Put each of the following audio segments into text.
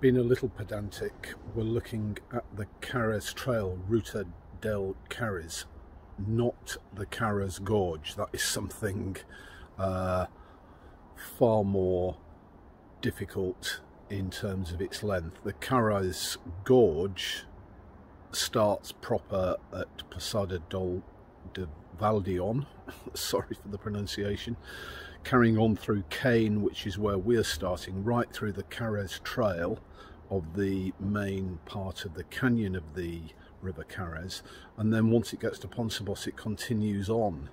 Being a little pedantic, we're looking at the Carres Trail, Ruta del Carres, not the Carres Gorge. That is something far more difficult in terms of its length. The Carres Gorge starts proper at Posada de Valdion, sorry for the pronunciation, carrying on through Caen, which is where we're starting, right through the Carres Trail of the main part of the canyon of the River Carres, and then once it gets to Pontebos it continues on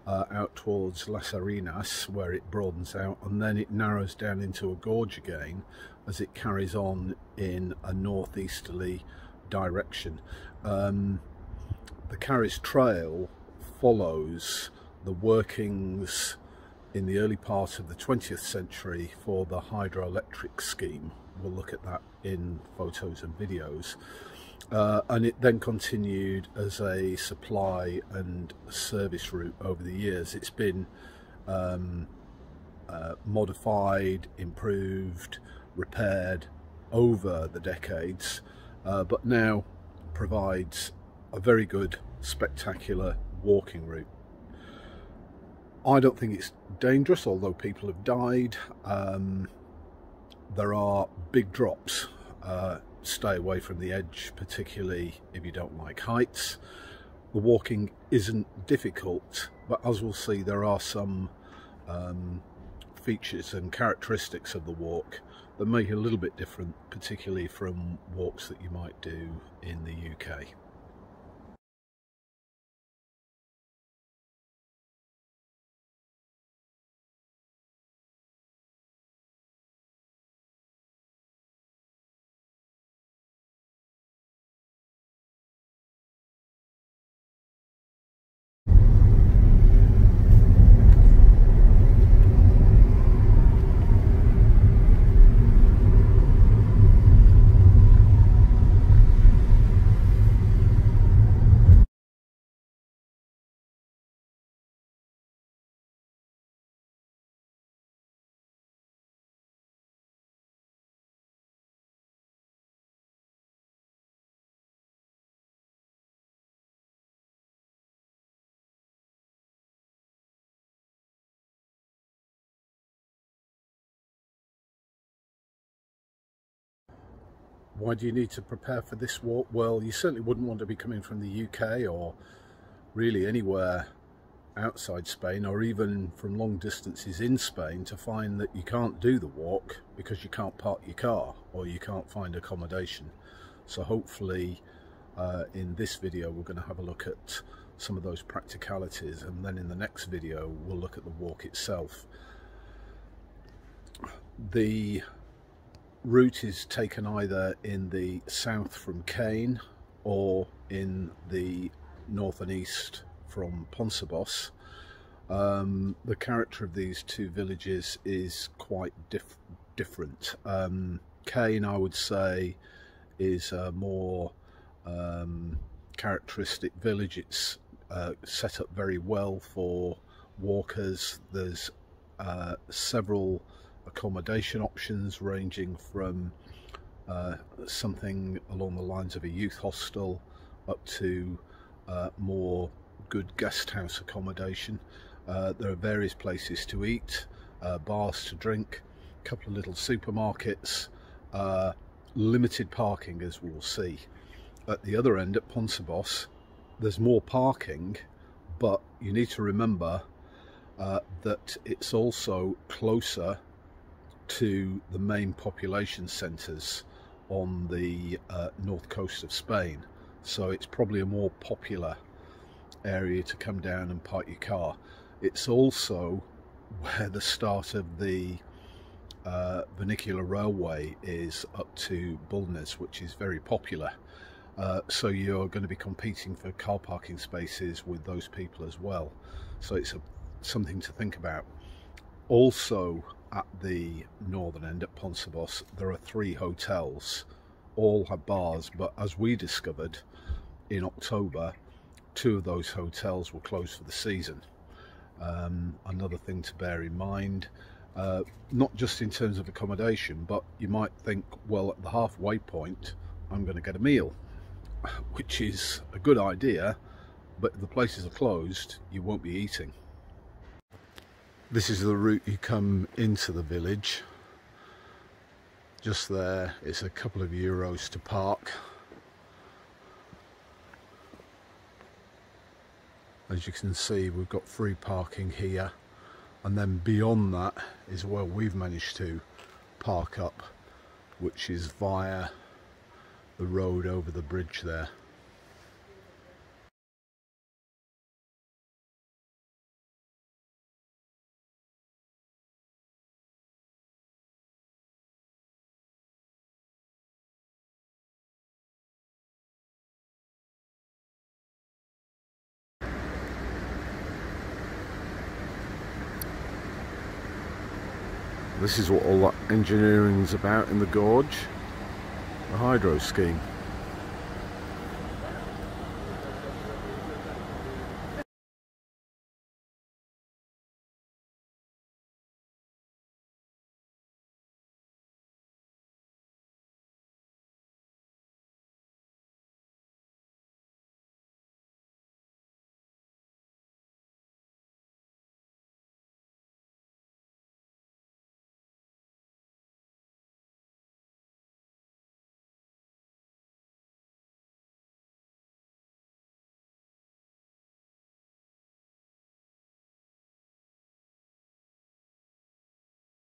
out towards Las Arenas, where it broadens out, and then it narrows down into a gorge again as it carries on in a northeasterly direction. The Carres Trail follows the workings in the early part of the 20th century for the hydroelectric scheme. We'll look at that in photos and videos. And it then continued as a supply and service route over the years. It's been modified, improved, repaired over the decades, but now provides a very good, spectacular walking route. I don't think it's dangerous, although people have died. There are big drops. Stay away from the edge, particularly if you don't like heights. The walking isn't difficult, but as we'll see, there are some features and characteristics of the walk that make it a little bit different, particularly from walks that you might do in the UK. Why do you need to prepare for this walk? Well, you certainly wouldn't want to be coming from the UK or really anywhere outside Spain, or even from long distances in Spain, to find that you can't do the walk because you can't park your car or you can't find accommodation. So hopefully in this video we're going to have a look at some of those practicalities, and then in the next video we'll look at the walk itself. The route is taken either in the south from Caen or in the north and east from Pontebos. The character of these two villages is quite different. Caen, I would say, is a more characteristic village. It's set up very well for walkers. There's several accommodation options, ranging from something along the lines of a youth hostel up to more good guest house accommodation. There are various places to eat, bars to drink, a couple of little supermarkets, limited parking, as we'll see. At the other end, at Pontebos, there's more parking, but you need to remember that it's also closer to the main population centres on the north coast of Spain, so it's probably a more popular area to come down and park your car. It's also where the start of the vernacular railway is up to Bulnes, which is very popular. So you're going to be competing for car parking spaces with those people as well. So it's something to think about. Also, at the northern end at Pontebos, there are 3 hotels. All have bars, but as we discovered in October, 2 of those hotels were closed for the season. Another thing to bear in mind, Not just in terms of accommodation, but you might think, well, at the halfway point I'm going to get a meal, which is a good idea, but if the places are closed you won't be eating. This is the route you come into the village. Just there, it's a couple of euros to park. As you can see, we've got free parking here, and then beyond that is where we've managed to park up, which is via the road over the bridge there. This is what all that engineering is about in the gorge, the hydro scheme.